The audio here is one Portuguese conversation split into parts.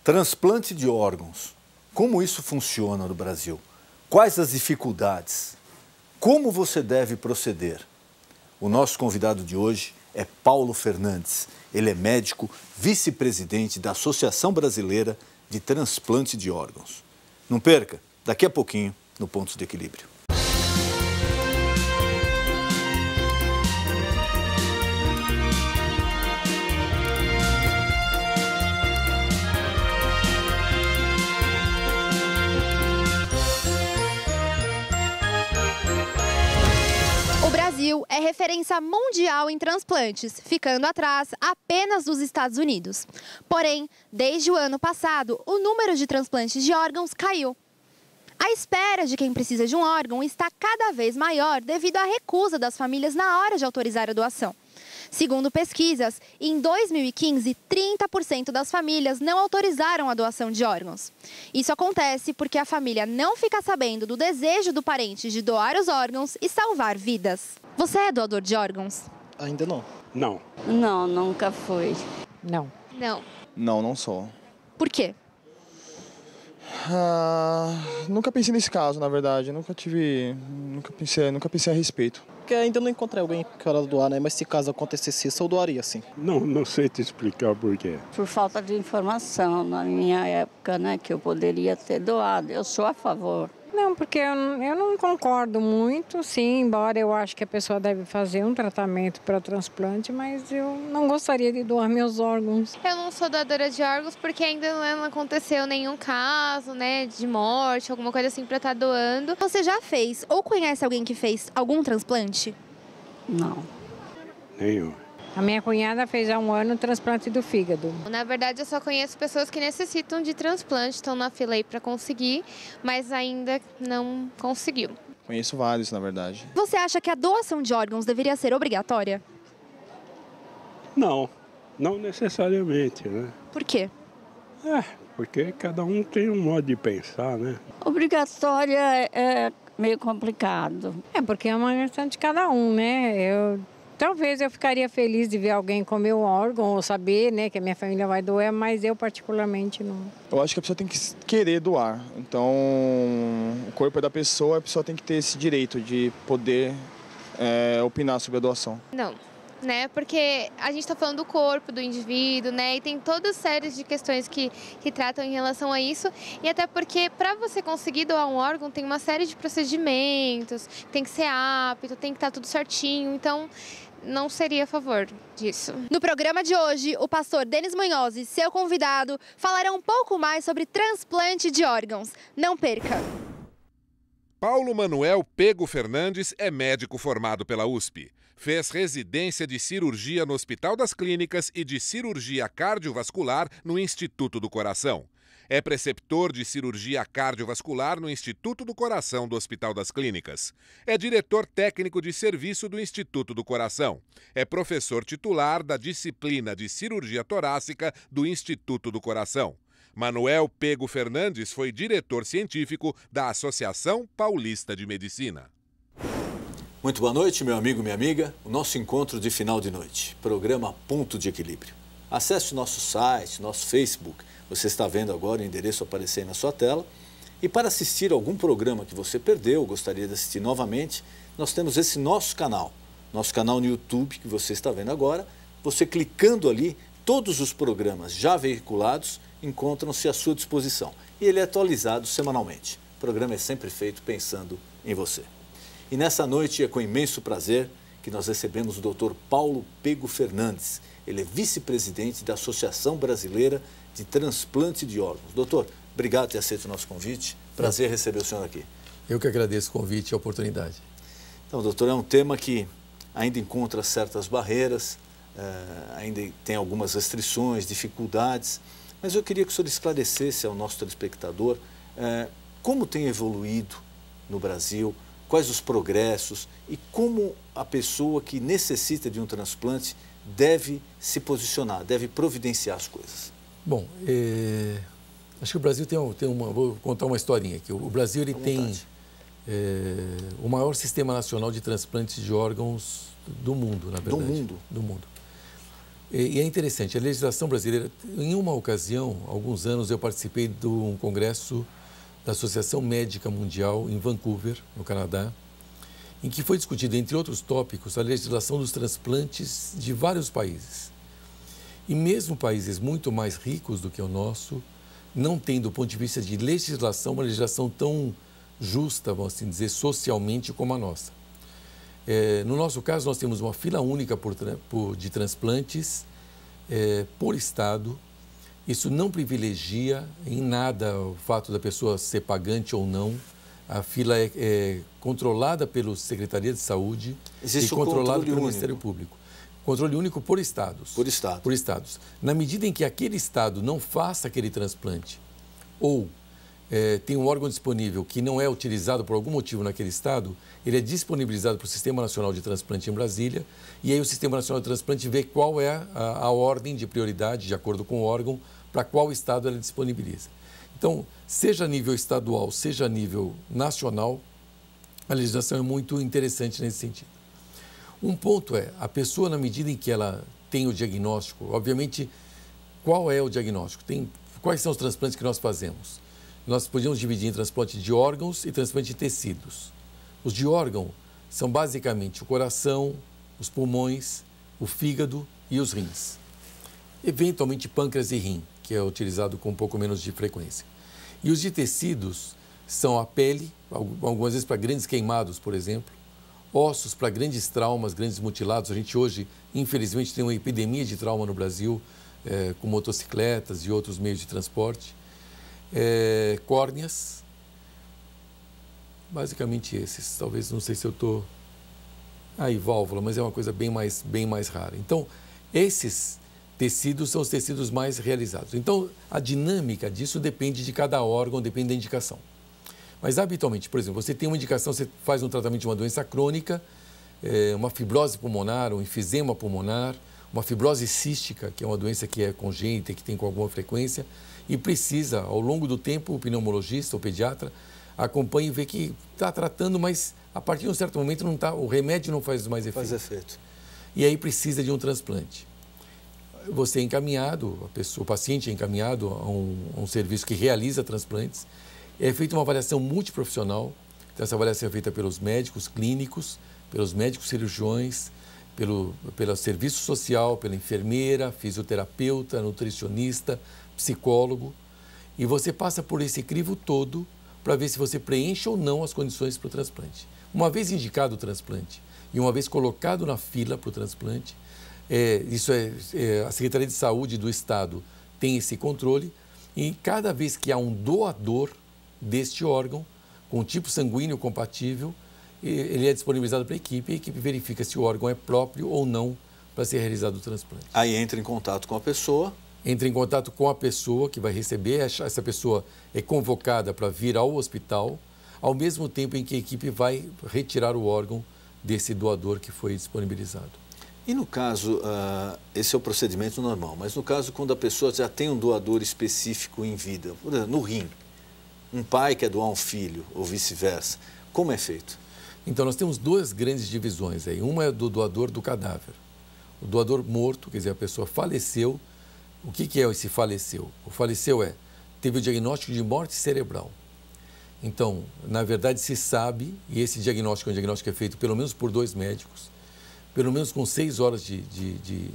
Transplante de órgãos. Como isso funciona no Brasil? Quais as dificuldades? Como você deve proceder? O nosso convidado de hoje é Paulo Fernandes. Ele é médico, vice-presidente da Associação Brasileira de Transplante de Órgãos. Não perca, daqui a pouquinho, no Pontos de Equilíbrio. O Brasil é referência mundial em transplantes, ficando atrás apenas dos Estados Unidos. Porém, desde o ano passado, o número de transplantes de órgãos caiu. A espera de quem precisa de um órgão está cada vez maior devido à recusa das famílias na hora de autorizar a doação. Segundo pesquisas, em 2015, 30% das famílias não autorizaram a doação de órgãos. Isso acontece porque a família não fica sabendo do desejo do parente de doar os órgãos e salvar vidas. Você é doador de órgãos? Ainda não. Não. Não, nunca fui. Não. Não. Não, não sou. Por quê? Nunca pensei nesse caso, na verdade. Nunca pensei a respeito. Porque ainda não encontrei alguém que queira doar, né? Mas se caso acontecesse isso, eu doaria, sim. Não sei te explicar por quê. Por falta de informação na minha época, né, que eu poderia ter doado. Eu sou a favor. Não, porque eu não concordo muito, sim, embora eu acho que a pessoa deve fazer um tratamento para transplante, mas eu não gostaria de doar meus órgãos. Eu não sou doadora de órgãos porque ainda não aconteceu nenhum caso, né, de morte, alguma coisa assim para estar doando. Você já fez ou conhece alguém que fez algum transplante? Não. Nenhum. A minha cunhada fez há um ano o transplante do fígado. Na verdade, eu só conheço pessoas que necessitam de transplante, estão na fila aí para conseguir, mas ainda não conseguiu. Conheço vários, na verdade. Você acha que a doação de órgãos deveria ser obrigatória? Não necessariamente, né? Por quê? Porque cada um tem um modo de pensar, né? Obrigatória é meio complicado. É, porque é uma questão de cada um, né? Talvez eu ficaria feliz de ver alguém com meu órgão ou saber, né, que a minha família vai doar, mas eu particularmente não. Eu acho que a pessoa tem que querer doar. Então, o corpo é da pessoa, a pessoa tem que ter esse direito de poder opinar sobre a doação. Não, né? Porque a gente está falando do corpo do indivíduo, né? E tem todas séries de questões que tratam em relação a isso. E até porque para você conseguir doar um órgão tem uma série de procedimentos, tem que ser apto, tem que estar tudo certinho. Então, não seria a favor disso. No programa de hoje, o pastor Denis Munhoz e seu convidado falarão um pouco mais sobre transplante de órgãos. Não perca! Paulo Manuel Pego Fernandes é médico formado pela USP. Fez residência de cirurgia no Hospital das Clínicas e de cirurgia cardiovascular no Instituto do Coração. É preceptor de cirurgia cardiovascular no Instituto do Coração do Hospital das Clínicas. É diretor técnico de serviço do Instituto do Coração. É professor titular da disciplina de cirurgia torácica do Instituto do Coração. Manuel Pego Fernandes foi diretor científico da Associação Paulista de Medicina. Muito boa noite, meu amigo, minha amiga. O nosso encontro de final de noite, programa Ponto de Equilíbrio. Acesse o nosso site, nosso Facebook. Você está vendo agora o endereço aparecer aí na sua tela. E para assistir algum programa que você perdeu, gostaria de assistir novamente, nós temos esse nosso canal no YouTube, que você está vendo agora. Você clicando ali, todos os programas já veiculados encontram-se à sua disposição. E ele é atualizado semanalmente. O programa é sempre feito pensando em você. E nessa noite é com imenso prazer que nós recebemos o Dr. Paulo Pego Fernandes. Ele é vice-presidente da Associação Brasileira de Transplante de Órgãos. Doutor, obrigado por ter aceito o nosso convite. Prazer receber o senhor aqui. Eu que agradeço o convite e a oportunidade. Então, doutor, é um tema que ainda encontra certas barreiras, ainda tem algumas restrições, dificuldades, mas eu queria que o senhor esclarecesse ao nosso telespectador como tem evoluído no Brasil, quais os progressos e como a pessoa que necessita de um transplante deve se posicionar, deve providenciar as coisas. Bom, acho que o Brasil tem uma... Vou contar uma historinha aqui. O Brasil ele tem o maior sistema nacional de transplantes de órgãos do mundo, na verdade. Do mundo? Do mundo. E é interessante, a legislação brasileira, em uma ocasião, há alguns anos, eu participei de um congresso da Associação Médica Mundial em Vancouver, no Canadá, em que foi discutido, entre outros tópicos, a legislação dos transplantes de vários países. E mesmo países muito mais ricos do que o nosso, não tem, do ponto de vista de legislação, uma legislação tão justa, vamos assim dizer, socialmente como a nossa. No nosso caso, nós temos uma fila única de transplantes por estado. Isso não privilegia em nada o fato da pessoa ser pagante ou não. A fila é controlada pela Secretaria de Saúde e controlada pelo Ministério Público. Controle único por estados. Por estado. Por estados. Na medida em que aquele estado não faça aquele transplante ou tem um órgão disponível que não é utilizado por algum motivo naquele estado, ele é disponibilizado para o Sistema Nacional de Transplante em Brasília, e aí o Sistema Nacional de Transplante vê qual é a ordem de prioridade, de acordo com o órgão, para qual estado ele disponibiliza. Então, seja a nível estadual, seja a nível nacional, a legislação é muito interessante nesse sentido. Um ponto é, a pessoa, na medida em que ela tem o diagnóstico, obviamente, qual é o diagnóstico? Quais são os transplantes que nós fazemos? Nós podemos dividir em transplante de órgãos e transplante de tecidos. Os de órgão são basicamente o coração, os pulmões, o fígado e os rins. Eventualmente pâncreas e rim, que é utilizado com um pouco menos de frequência. E os de tecidos são a pele, algumas vezes para grandes queimados, por exemplo, ossos para grandes traumas, grandes mutilados. A gente hoje, infelizmente, tem uma epidemia de trauma no Brasil, com motocicletas e outros meios de transporte. Córneas, basicamente esses. Talvez, não sei se eu estou... e válvula, mas é uma coisa bem mais rara. Então, esses tecidos são os tecidos mais realizados. Então, a dinâmica disso depende de cada órgão, depende da indicação. Mas, habitualmente, por exemplo, você tem uma indicação, você faz um tratamento de uma doença crônica, uma fibrose pulmonar, um enfisema pulmonar, uma fibrose cística, que é uma doença que é congênita e que tem com alguma frequência, e precisa, ao longo do tempo, o pneumologista, o pediatra, acompanha e vê que está tratando, mas a partir de um certo momento o remédio não faz mais efeito. Faz efeito. E aí precisa de um transplante. Você é encaminhado, o paciente é encaminhado a um serviço que realiza transplantes, é feita uma avaliação multiprofissional, então essa avaliação é feita pelos médicos clínicos, pelos médicos cirurgiões, pelo serviço social, pela enfermeira, fisioterapeuta, nutricionista, psicólogo, e você passa por esse crivo todo para ver se você preenche ou não as condições para o transplante. Uma vez indicado o transplante e uma vez colocado na fila para o transplante, a Secretaria de Saúde do Estado tem esse controle, e cada vez que há um doador deste órgão, com tipo sanguíneo compatível, ele é disponibilizado para a equipe verifica se o órgão é próprio ou não para ser realizado o transplante. Aí entra em contato com a pessoa. Entra em contato com a pessoa que vai receber, essa pessoa é convocada para vir ao hospital, ao mesmo tempo em que a equipe vai retirar o órgão desse doador que foi disponibilizado. E no caso, esse é o procedimento normal, mas no caso quando a pessoa já tem um doador específico em vida, por exemplo, no rim, um pai quer doar um filho ou vice-versa, como é feito? Então, nós temos duas grandes divisões aí. Uma é do doador do cadáver. O doador morto, quer dizer, a pessoa faleceu. O que é esse faleceu? O faleceu teve o diagnóstico de morte cerebral. Então, na verdade, se sabe, e esse diagnóstico é um diagnóstico que é feito pelo menos por 2 médicos, pelo menos com 6 horas de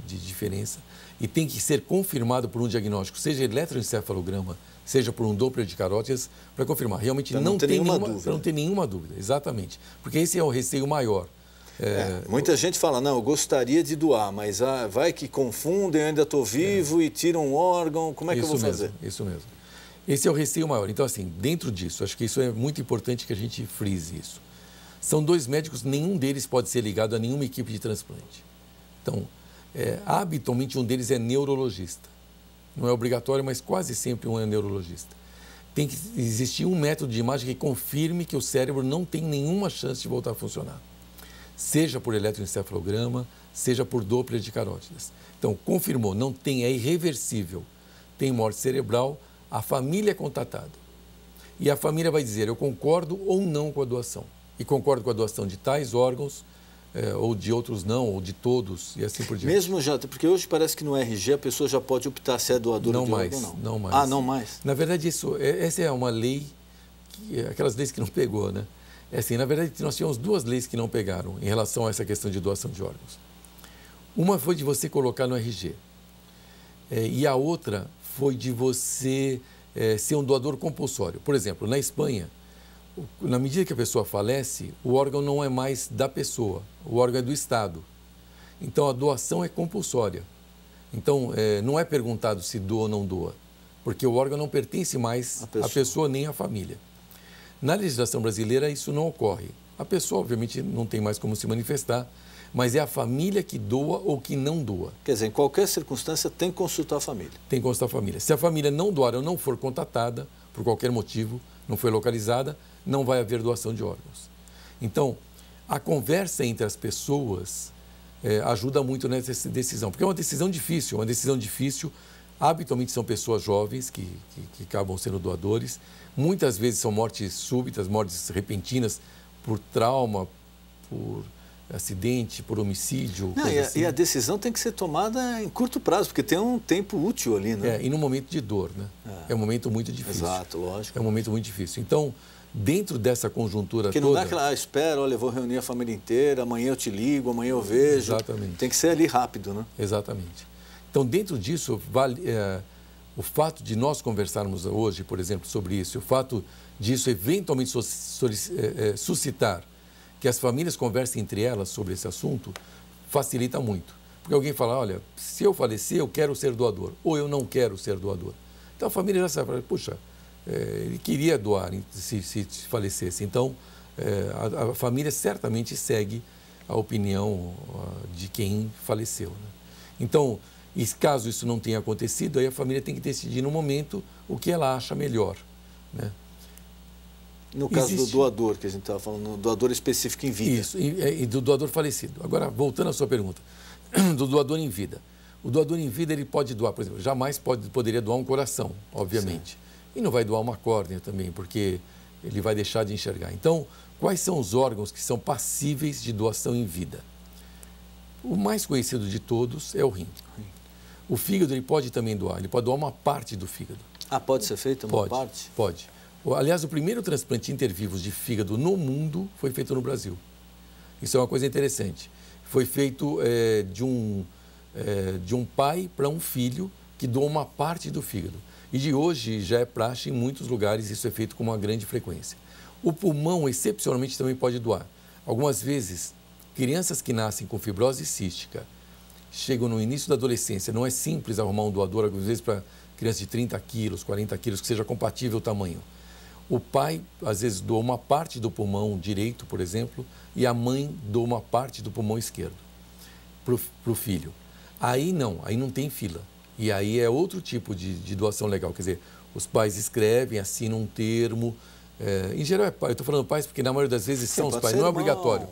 diferença, e tem que ser confirmado por um diagnóstico, seja eletroencefalograma, seja por um Doppler de carótidas, para confirmar. Realmente não tem nenhuma dúvida, exatamente. Porque esse é o receio maior. Muita gente fala, não, eu gostaria de doar, mas vai que confundem, eu ainda estou vivo e tiram um órgão, como é que eu vou fazer? Isso mesmo. Esse é o receio maior. Então, assim, dentro disso, acho que isso é muito importante que a gente frise isso. São 2 médicos, nenhum deles pode ser ligado a nenhuma equipe de transplante. Então, habitualmente um deles é neurologista. Não é obrigatório, mas quase sempre um é neurologista. Tem que existir um método de imagem que confirme que o cérebro não tem nenhuma chance de voltar a funcionar. Seja por eletroencefalograma, seja por Doppler de carótidas. Então, confirmou, não tem, é irreversível, tem morte cerebral, a família é contatada. E a família vai dizer, eu concordo ou não com a doação. E concordo com a doação de tais órgãos, ou de outros não, ou de todos, e assim por diante. Mesmo já, porque hoje parece que no RG a pessoa já pode optar se é doadora de órgão ou não. Não mais. Ah, não mais? Na verdade, essa é uma lei, aquelas leis que não pegou, né? É assim, na verdade, nós tínhamos 2 leis que não pegaram em relação a essa questão de doação de órgãos. Uma foi de você colocar no RG, e a outra foi de você ser um doador compulsório. Por exemplo, na Espanha, na medida que a pessoa falece, o órgão não é mais da pessoa, o órgão é do Estado. Então, a doação é compulsória. Então, não é perguntado se doa ou não doa, porque o órgão não pertence mais à pessoa nem à família. Na legislação brasileira, isso não ocorre. A pessoa, obviamente, não tem mais como se manifestar, mas é a família que doa ou que não doa. Quer dizer, em qualquer circunstância tem que consultar a família. Tem que consultar a família. Se a família não doar ou não for contatada, por qualquer motivo, não foi localizada, não vai haver doação de órgãos. Então, a conversa entre as pessoas ajuda muito nessa decisão, porque é uma decisão difícil, habitualmente são pessoas jovens que acabam sendo doadores, muitas vezes são mortes súbitas, mortes repentinas, por trauma, por acidente, por homicídio. Não, e a decisão tem que ser tomada em curto prazo, porque tem um tempo útil ali, né? E num momento de dor, né? É um momento muito difícil. Exato, lógico. É um momento muito difícil. Então, dentro dessa conjuntura porque não dá aquela, espera, olha, eu vou reunir a família inteira, amanhã eu te ligo, amanhã eu vejo. Exatamente. Tem que ser ali rápido, né? Exatamente. Então, dentro disso, o fato de nós conversarmos hoje, por exemplo, sobre isso, o fato disso eventualmente suscitar que as famílias conversem entre elas sobre esse assunto, facilita muito. Porque alguém fala, olha, se eu falecer, eu quero ser doador, ou eu não quero ser doador. Então a família já sabe, puxa, ele queria doar se falecesse. Então a família certamente segue a opinião de quem faleceu, né? Então, caso isso não tenha acontecido, aí a família tem que decidir no momento o que ela acha melhor, né? No caso do doador, que a gente estava falando, doador específico em vida. Isso, e do doador falecido. Agora, voltando à sua pergunta, do doador em vida. O doador em vida, ele pode doar, por exemplo, jamais poderia doar um coração, obviamente. Sim. E não vai doar uma córnea também, porque ele vai deixar de enxergar. Então, quais são os órgãos que são passíveis de doação em vida? O mais conhecido de todos é o rim. O fígado, ele pode também doar, ele pode doar uma parte do fígado. Ah, pode ser feito uma parte? Pode. Aliás, o primeiro transplante intervivos de fígado no mundo foi feito no Brasil. Isso é uma coisa interessante. Foi feito de um pai para um filho que doa uma parte do fígado. E de hoje já é praxe em muitos lugares, isso é feito com uma grande frequência. O pulmão, excepcionalmente, também pode doar. Algumas vezes, crianças que nascem com fibrose cística chegam no início da adolescência, não é simples arrumar um doador, algumas vezes para crianças de 30 quilos, 40 quilos, que seja compatível o tamanho. O pai, às vezes, doa uma parte do pulmão direito, por exemplo, e a mãe doa uma parte do pulmão esquerdo para o filho. Aí não tem fila. E aí é outro tipo de doação legal. Quer dizer, os pais escrevem, assinam um termo. Em geral, eu estou falando pais porque na maioria das vezes são os pais, não é obrigatório.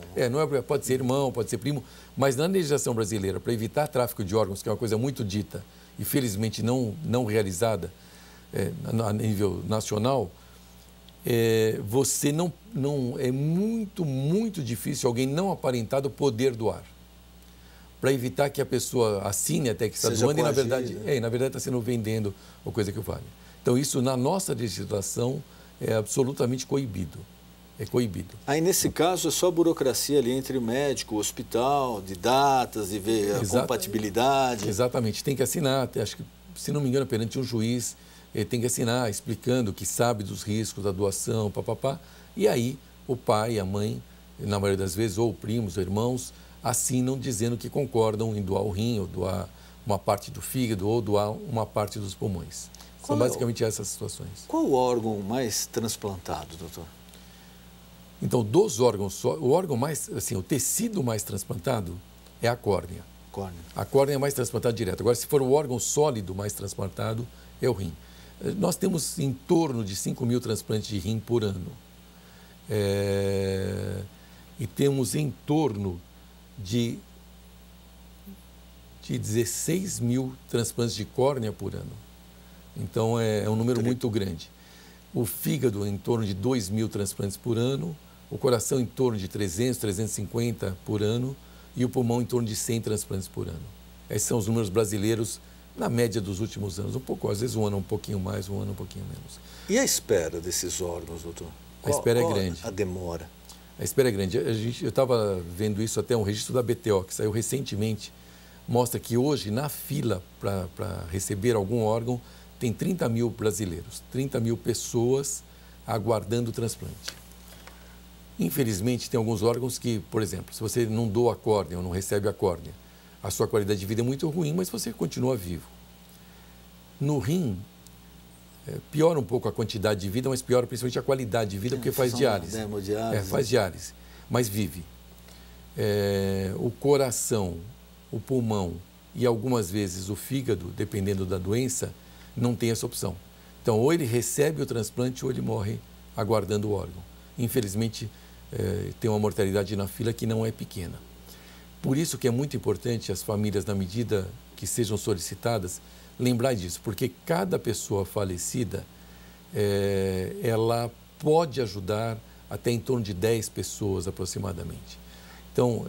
Pode ser irmão, pode ser primo, mas na legislação brasileira, para evitar tráfico de órgãos, que é uma coisa muito dita e felizmente não realizada a nível nacional, você não é muito difícil alguém não aparentado poder doar, para evitar que a pessoa assine até que está doando e na verdade está sendo vendendo ou coisa que vale. Então isso na nossa legislação é absolutamente coibido. É coibido. Aí nesse caso é só burocracia ali entre o médico, o hospital, de datas, de ver a compatibilidade. Exatamente, tem que assinar, acho que se não me engano perante um juiz. Ele tem que assinar explicando que sabe dos riscos da doação, papapá. E aí o pai e a mãe, na maioria das vezes, ou primos, ou irmãos, assinam dizendo que concordam em doar o rim, ou doar uma parte do fígado, ou doar uma parte dos pulmões. São basicamente essas situações. Qual o órgão mais transplantado, doutor? Então, dos órgãos, o órgão mais, assim, o tecido mais transplantado é a córnea. A córnea é mais transplantada direto. Agora, se for o órgão sólido mais transplantado, é o rim. Nós temos em torno de 5.000 transplantes de rim por ano. E temos em torno de 16.000 transplantes de córnea por ano. Então, é um número muito grande. O fígado, em torno de 2.000 transplantes por ano. o coração em torno de 300, 350 por ano e o pulmão em torno de 100 transplantes por ano. Esses são os números brasileiros na média dos últimos anos, um pouco, às vezes um ano um pouquinho mais, um ano um pouquinho menos. E a espera desses órgãos, doutor? A espera é grande. A demora? A espera é grande. Eu estava vendo isso até um registro da BTO, que saiu recentemente, mostra que hoje, na fila para receber algum órgão, tem 30 mil brasileiros, 30 mil pessoas aguardando o transplante. Infelizmente, tem alguns órgãos que, por exemplo, se você não doa a córnea ou não recebe a córnea, a sua qualidade de vida é muito ruim, mas você continua vivo. No rim, piora um pouco a quantidade de vida, mas piora principalmente a qualidade de vida, porque faz diálise. Faz diálise, mas vive. O coração, o pulmão e algumas vezes o fígado, dependendo da doença, não tem essa opção. Então, ou ele recebe o transplante ou ele morre aguardando o órgão. Infelizmente, tem uma mortalidade na fila que não é pequena. Por isso que é muito importante as famílias, na medida que sejam solicitadas, lembrar disso, porque cada pessoa falecida, ela pode ajudar até em torno de 10 pessoas aproximadamente. Então,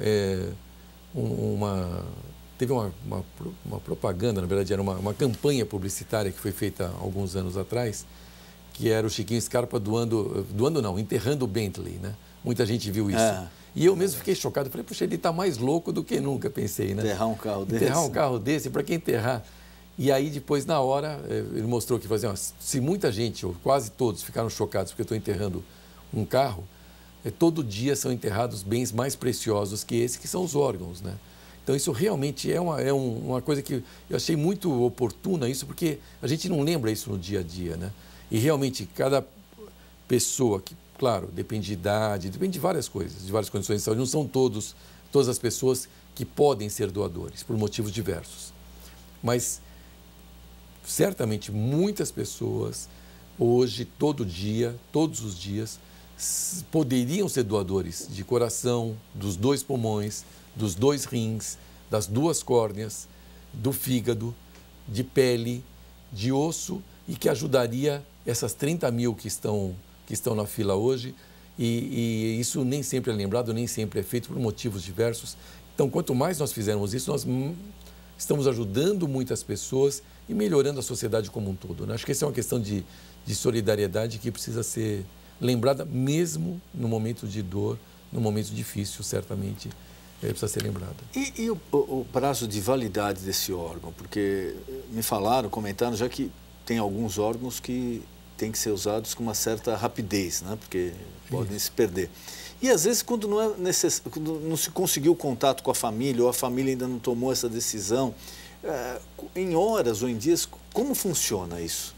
teve uma propaganda, na verdade era uma campanha publicitária que foi feita há alguns anos atrás, que era o Chiquinho Scarpa enterrando o Bentley, né? Muita gente viu isso. E eu mesmo fiquei chocado, falei, puxa, ele está mais louco do que nunca, pensei, né? Enterrar um carro desse. Enterrar um carro desse, para que enterrar? E aí depois, na hora, ele mostrou que se muita gente, ou quase todos, ficaram chocados porque eu estou enterrando um carro, todo dia são enterrados bens mais preciosos que esse, que são os órgãos, né? Então, isso realmente é uma coisa que eu achei muito oportuna, isso, porque a gente não lembra isso no dia a dia, né? E realmente, cada pessoa, que, claro, depende de idade, depende de várias coisas, de várias condições de saúde, não são todas as pessoas que podem ser doadores, por motivos diversos. Mas, certamente, muitas pessoas, hoje, todo dia, todos os dias, poderiam ser doadores de coração, dos 2 pulmões, dos 2 rins, das 2 córneas, do fígado, de pele, de osso, e que ajudaria essas 30 mil que estão na fila hoje, e isso nem sempre é lembrado, nem sempre é feito por motivos diversos. Então, quanto mais nós fizermos isso, nós estamos ajudando muitas pessoas e melhorando a sociedade como um todo, né? Acho que essa é uma questão de solidariedade que precisa ser lembrada mesmo no momento de dor, no momento difícil, certamente. Precisa ser lembrada. E o prazo de validade desse órgão? Porque me comentaram já que tem alguns órgãos que têm que ser usados com uma certa rapidez, né? Porque podem se perder. E às vezes quando quando não se conseguiu contato com a família, ou a família ainda não tomou essa decisão, em horas ou em dias, como funciona isso?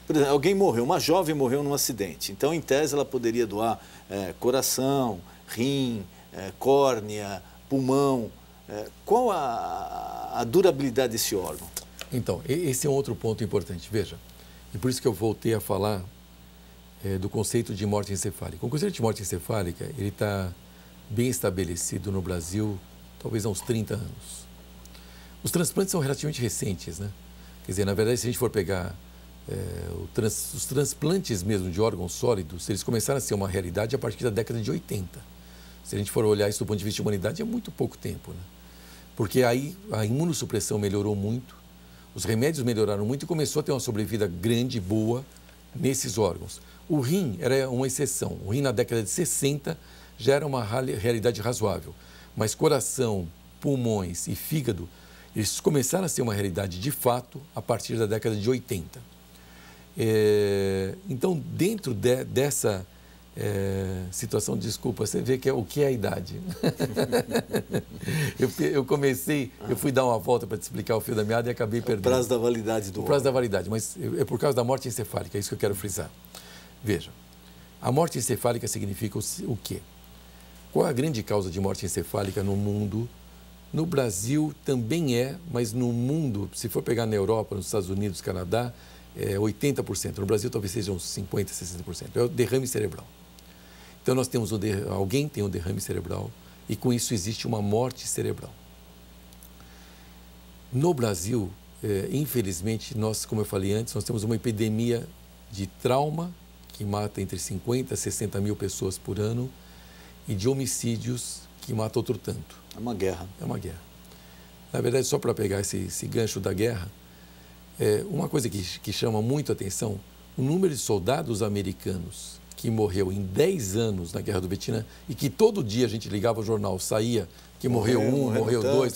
Por exemplo, alguém morreu, uma jovem morreu num acidente, então em tese ela poderia doar coração, rim, córnea, pulmão. Qual a durabilidade desse órgão? Então, esse é um outro ponto importante. Veja, e por isso que eu voltei a falar do conceito de morte encefálica. O conceito de morte encefálica, ele está bem estabelecido no Brasil, talvez há uns 30 anos. Os transplantes são relativamente recentes, né? Quer dizer, na verdade, se a gente for pegar os transplantes mesmo de órgãos sólidos, eles começaram a ser uma realidade a partir da década de 80. Se a gente for olhar isso do ponto de vista de humanidade, é muito pouco tempo, né? Porque aí a imunossupressão melhorou muito, os remédios melhoraram muito e começou a ter uma sobrevida grande e boa nesses órgãos. O rim era uma exceção. O rim na década de 60 já era uma realidade razoável. Mas coração, pulmões e fígado, eles começaram a ser uma realidade de fato a partir da década de 80. Então, dentro dessa situação, desculpa, você vê que o que é a idade. Eu fui dar uma volta para te explicar o fio da meada e acabei perdendo. O prazo da validade do órgão. O prazo da validade, mas é por causa da morte encefálica, é isso que eu quero frisar. Veja, a morte encefálica significa o quê? Qual é a grande causa de morte encefálica no mundo? No Brasil também mas no mundo, se for pegar na Europa, nos Estados Unidos, Canadá, 80%. No Brasil talvez seja uns 50%, 60%. É o derrame cerebral. Então nós temos alguém tem um derrame cerebral e com isso existe uma morte cerebral. No Brasil, infelizmente, nós, como eu falei antes, nós temos uma epidemia de trauma que mata entre 50 e 60 mil pessoas por ano e de homicídios que matam outro tanto. É uma guerra. É uma guerra. Na verdade, só para pegar esse gancho da guerra, uma coisa que chama muito a atenção, o número de soldados americanos que morreu em 10 anos na Guerra do Vietnã e que todo dia a gente ligava o jornal, saía que morreu um, morreu dois,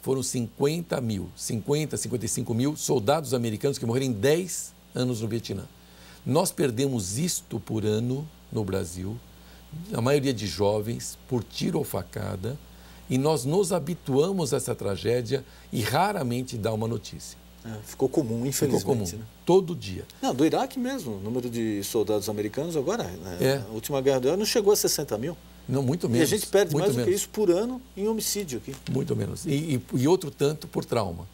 foram 50 mil, 55 mil soldados americanos que morreram em 10 anos no Vietnã. Nós perdemos isto por ano no Brasil, a maioria de jovens, por tiro ou facada, e nós nos habituamos a essa tragédia e raramente dá uma notícia. Ficou comum, infelizmente. Ficou comum, né? todo dia. Não, do Iraque mesmo, o número de soldados americanos agora, a última guerra do Iraque não chegou a 60 mil. Não, muito menos. E a gente perde mais menos do que isso por ano em homicídio aqui. Muito menos. E outro tanto por trauma.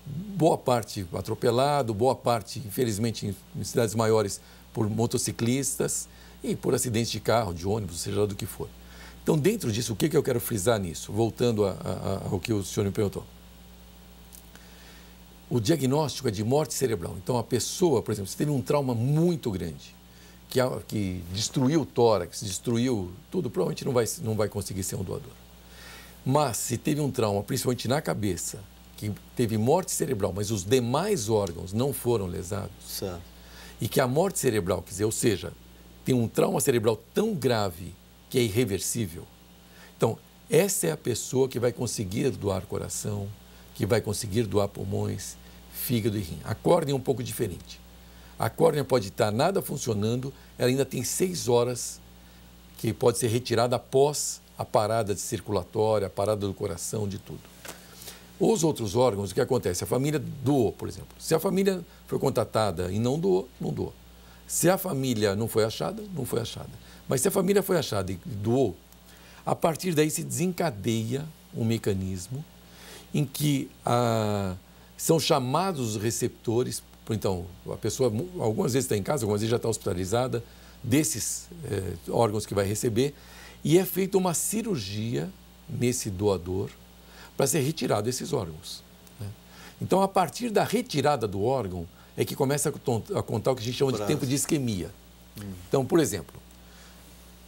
Boa parte atropelado, boa parte, infelizmente, em cidades maiores, por motociclistas e por acidentes de carro, de ônibus, seja lá do que for. Então, dentro disso, o que eu quero frisar nisso? Voltando ao que o senhor me perguntou. O diagnóstico é de morte cerebral. Então, a pessoa, por exemplo, se teve um trauma muito grande, que destruiu o tórax, destruiu tudo, provavelmente não vai conseguir ser um doador. Mas, se teve um trauma, principalmente na cabeça, que teve morte cerebral, mas os demais órgãos não foram lesados, certo. E que a morte cerebral, quer dizer, ou seja, tem um trauma cerebral tão grave que é irreversível. Então, essa é a pessoa que vai conseguir doar coração, que vai conseguir doar pulmões, fígado e rim. A córnea é um pouco diferente. A córnea pode estar nada funcionando, ela ainda tem 6 horas que pode ser retirada após a parada circulatória, a parada do coração, de tudo. Os outros órgãos, o que acontece? A família doou, por exemplo. Se a família foi contatada e não doou, não doou. Se a família não foi achada, não foi achada. Mas se a família foi achada e doou, a partir daí se desencadeia um mecanismo em que são chamados os receptores. Então, a pessoa algumas vezes está em casa, algumas vezes já está hospitalizada, desses órgãos que vai receber, e é feita uma cirurgia nesse doador para ser retirado esses órgãos. Né? Então, a partir da retirada do órgão, é que começa a contar o que a gente chama de tempo de isquemia. Então, por exemplo,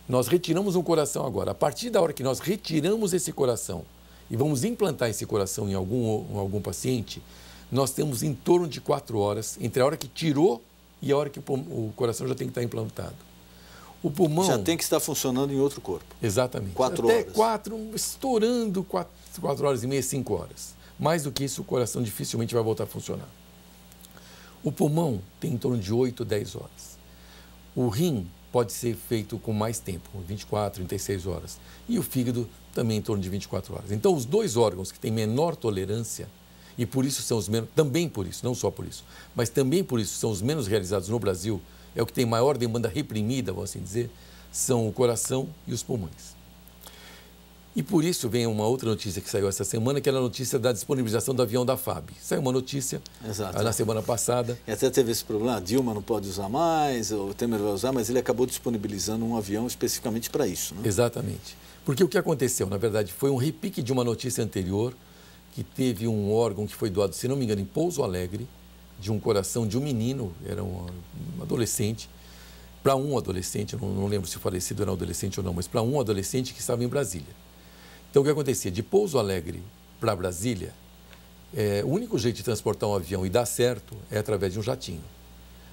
nós retiramos um coração agora. A partir da hora que nós retiramos esse coração e vamos implantar esse coração em algum paciente, nós temos em torno de 4 horas, entre a hora que tirou e a hora que o coração já tem que estar implantado. O pulmão... Já tem que estar funcionando em outro corpo. Exatamente. 4 horas. Até 4, estourando 4 horas e meia, 5 horas. Mais do que isso, o coração dificilmente vai voltar a funcionar. O pulmão tem em torno de 8, 10 horas. O rim pode ser feito com mais tempo, 24, 36 horas. E o fígado também em torno de 24 horas. Então, os 2 órgãos que têm menor tolerância, e por isso são os menos, também por isso, não só por isso, mas também por isso são os menos realizados no Brasil, é o que tem maior demanda reprimida, vamos assim dizer, são o coração e os pulmões. E por isso vem uma outra notícia que saiu essa semana, que é a notícia da disponibilização do avião da FAB. Saiu uma notícia na semana passada. E até teve esse problema, a Dilma não pode usar mais, o Temer vai usar, mas ele acabou disponibilizando um avião especificamente para isso. Né? Exatamente. Porque o que aconteceu, na verdade, foi um repique de uma notícia anterior, que teve um órgão que foi doado, se não me engano, em Pouso Alegre, de um coração de um menino, era um adolescente, para um adolescente, eu não lembro se o falecido era um adolescente ou não, mas para um adolescente que estava em Brasília. Então, o que acontecia? De Pouso Alegre para Brasília, o único jeito de transportar um avião e dar certo é através de um jatinho.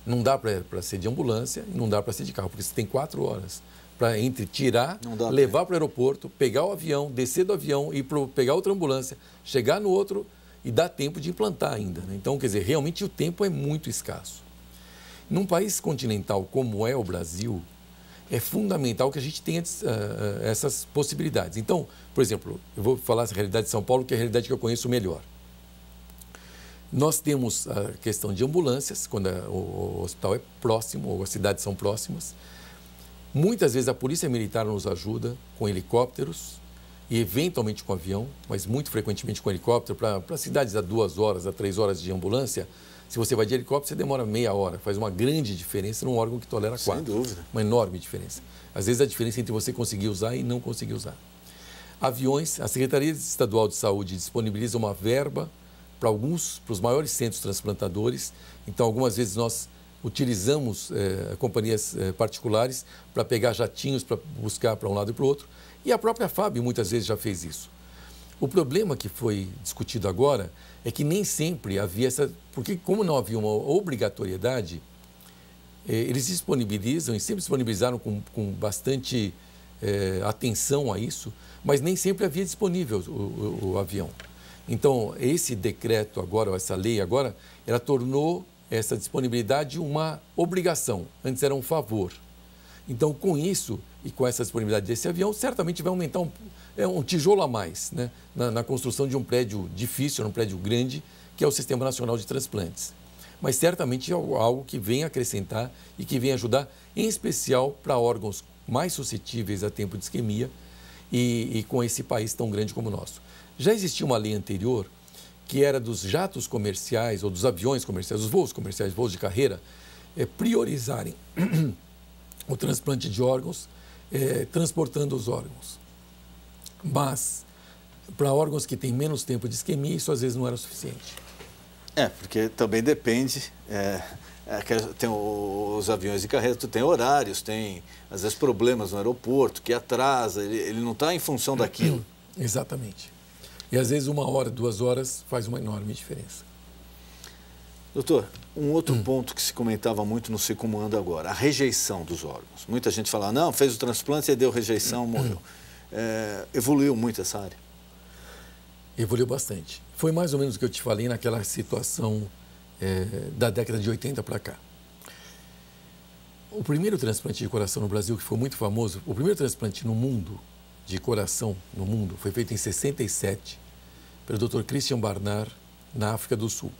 Não dá para ser de ambulância e não dá para ser de carro, porque você tem 4 horas para entre tirar, levar para o aeroporto, pegar o avião, descer do avião, ir pegar outra ambulância, chegar no outro e dar tempo de implantar ainda. Né? Então, quer dizer, realmente o tempo é muito escasso. Num país continental como é o Brasil, é fundamental que a gente tenha essas possibilidades. Então, por exemplo, eu vou falar da realidade de São Paulo, que é a realidade que eu conheço melhor. Nós temos a questão de ambulâncias, quando o hospital é próximo, ou as cidades são próximas. Muitas vezes a polícia militar nos ajuda com helicópteros e eventualmente com avião, mas muito frequentemente com helicóptero. Para cidades a 2 horas, a 3 horas de ambulância, se você vai de helicóptero, você demora meia hora. Faz uma grande diferença num órgão que tolera 4. Sem dúvida. Uma enorme diferença. Às vezes a diferença entre você conseguir usar e não conseguir usar. Aviões, a Secretaria Estadual de Saúde disponibiliza uma verba para os maiores centros transplantadores. Então, algumas vezes nós utilizamos companhias particulares para pegar jatinhos, para buscar para um lado e para o outro. E a própria FAB muitas vezes já fez isso. O problema que foi discutido agora é que nem sempre havia essa... Porque como não havia uma obrigatoriedade, eles disponibilizam e sempre disponibilizaram com bastante atenção a isso, mas nem sempre havia disponível o avião. Então, esse decreto agora, essa lei agora, ela tornou essa disponibilidade uma obrigação. Antes era um favor. Então, com isso e com essa disponibilidade desse avião, certamente vai aumentar um tijolo a mais, né, na construção de um prédio difícil, um prédio grande, que é o Sistema Nacional de Transplantes. Mas certamente é algo que vem acrescentar e que vem ajudar, em especial para órgãos mais suscetíveis a tempo de isquemia e com esse país tão grande como o nosso. Já existia uma lei anterior que era dos jatos comerciais ou dos aviões comerciais, dos voos comerciais, voos de carreira, priorizarem o transplante de órgãos, transportando os órgãos. Mas, para órgãos que têm menos tempo de isquemia, isso às vezes não era suficiente. Porque também depende, tem os aviões de carreira, tu tem horários, tem às vezes problemas no aeroporto, que atrasa, ele não está em função daquilo. Exatamente. E às vezes 1 hora, 2 horas faz uma enorme diferença. Doutor, um outro ponto que se comentava muito, não sei como anda agora, a rejeição dos órgãos. Muita gente fala, não, fez o transplante e deu rejeição, morreu. Evoluiu muito essa área? Evoluiu bastante. Foi mais ou menos o que eu te falei naquela situação da década de 80 para cá. O primeiro transplante de coração no Brasil, que foi muito famoso, o primeiro transplante no mundo, de coração no mundo, foi feito em 67 pelo Dr. Christian Barnard, na África do Sul.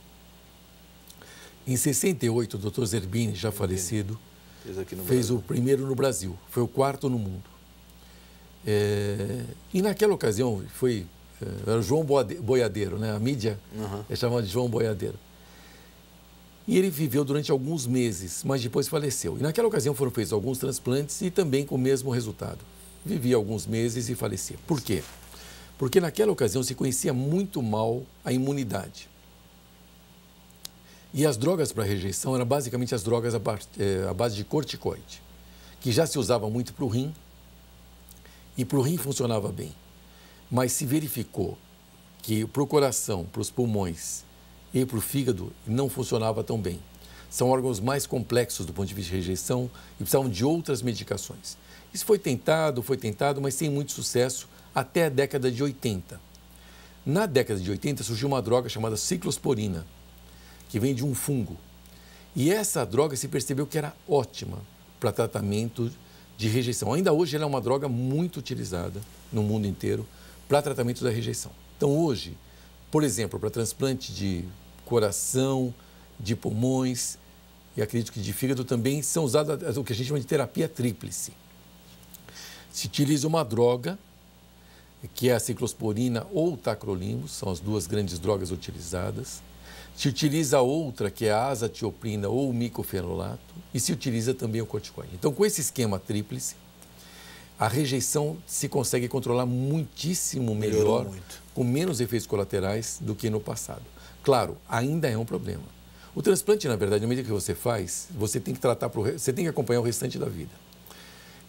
Em 68, o Dr. Zerbini, já falecido, fez o primeiro no Brasil, foi o 4º no mundo. E naquela ocasião, era o João Boiadeiro, né? A mídia é chamada de João Boiadeiro. E ele viveu durante alguns meses, mas depois faleceu. E naquela ocasião foram feitos alguns transplantes e também com o mesmo resultado. Vivia alguns meses e falecia. Por quê? Porque naquela ocasião se conhecia muito mal a imunidade. E as drogas para rejeição eram basicamente as drogas à base de corticoide, que já se usava muito para o rim, e para o rim funcionava bem. Mas se verificou que para o coração, para os pulmões e para o fígado não funcionava tão bem. São órgãos mais complexos do ponto de vista de rejeição e precisavam de outras medicações. Isso foi tentado, mas sem muito sucesso até a década de 80. Na década de 80 surgiu uma droga chamada ciclosporina, que vem de um fungo. E essa droga se percebeu que era ótima para tratamento de rejeição. Ainda hoje ela é uma droga muito utilizada no mundo inteiro para tratamento da rejeição. Então hoje, por exemplo, para transplante de coração, de pulmões e acredito que de fígado também são usadas o que a gente chama de terapia tríplice. Se utiliza uma droga, que é a ciclosporina ou o tacrolimus, são as duas grandes drogas utilizadas. Se utiliza outra, que é a azatioprina ou o micofenolato, e se utiliza também o corticoide. Então, com esse esquema tríplice, a rejeição se consegue controlar muitíssimo melhor, com menos efeitos colaterais do que no passado. Claro, ainda é um problema. O transplante, na verdade, na medida que você faz, você tem que você tem que acompanhar o restante da vida.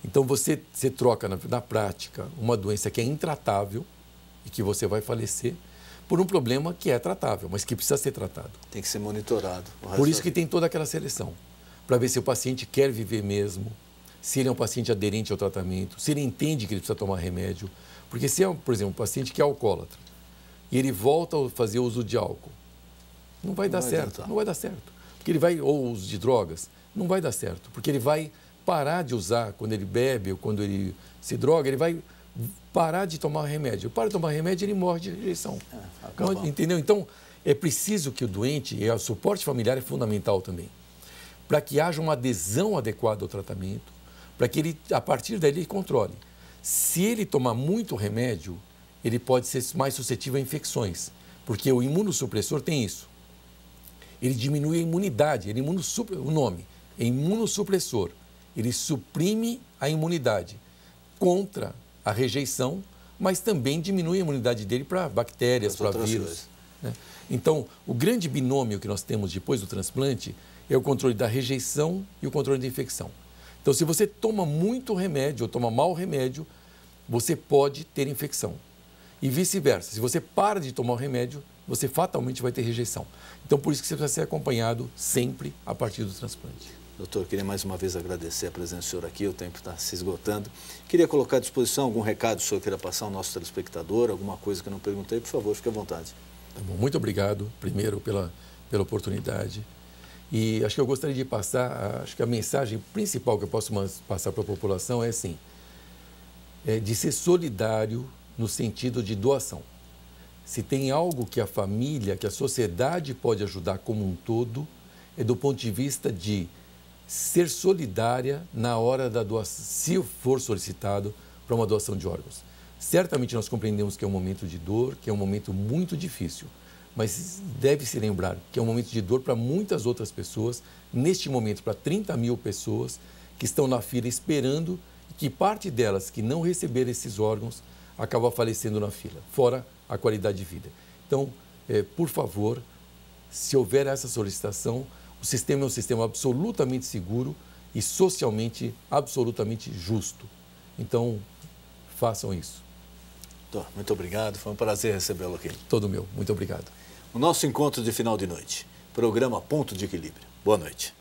Então, você troca, na prática, uma doença que é intratável e que você vai falecer por um problema que é tratável, mas que precisa ser tratado. Tem que ser monitorado. Por isso que tem toda aquela seleção, para ver se o paciente quer viver mesmo, se ele é um paciente aderente ao tratamento, se ele entende que ele precisa tomar remédio. Porque se é, por exemplo, um paciente que é alcoólatra e ele volta a fazer uso de álcool, não vai dar certo. Porque ele vai, ou uso de drogas, não vai dar certo, porque ele vai parar de usar quando ele bebe ou quando ele se droga, ele vai parar de tomar remédio. Para de tomar remédio, ele morre de rejeição. Entendeu? Então, é preciso que o doente, e o suporte familiar é fundamental também, para que haja uma adesão adequada ao tratamento, para que ele, a partir daí, ele controle. Se ele tomar muito remédio, ele pode ser mais suscetível a infecções, porque o imunossupressor tem isso. Ele diminui a imunidade, o nome é imunossupressor. Ele suprime a imunidade contra a rejeição, mas também diminui a imunidade dele para bactérias, para vírus. Né? Então, o grande binômio que nós temos depois do transplante é o controle da rejeição e o controle da infecção. Então, se você toma muito remédio ou toma mau remédio, você pode ter infecção. E vice-versa, se você para de tomar o remédio, você fatalmente vai ter rejeição. Então, por isso que você precisa ser acompanhado sempre a partir do transplante. Doutor, queria mais uma vez agradecer a presença do senhor aqui, o tempo está se esgotando. Queria colocar à disposição algum recado que o senhor queira passar ao nosso telespectador, alguma coisa que eu não perguntei, por favor, fique à vontade. Tá bom, muito obrigado, primeiro, pela oportunidade. E acho que eu gostaria de passar, acho que a mensagem principal que eu posso passar para a população é assim, de ser solidário no sentido de doação. Se tem algo que a família, que a sociedade pode ajudar como um todo, é do ponto de vista de ser solidária na hora da doação, se for solicitado para uma doação de órgãos. Certamente nós compreendemos que é um momento de dor, que é um momento muito difícil, mas deve-se lembrar que é um momento de dor para muitas outras pessoas, neste momento para 30 mil pessoas que estão na fila esperando e que parte delas que não receberam esses órgãos acaba falecendo na fila, fora a qualidade de vida. Então, por favor, se houver essa solicitação, o sistema é um sistema absolutamente seguro e socialmente absolutamente justo. Então, façam isso. Doutor, muito obrigado, foi um prazer recebê-lo aqui. Todo meu, muito obrigado. O nosso encontro de final de noite, programa Ponto de Equilíbrio. Boa noite.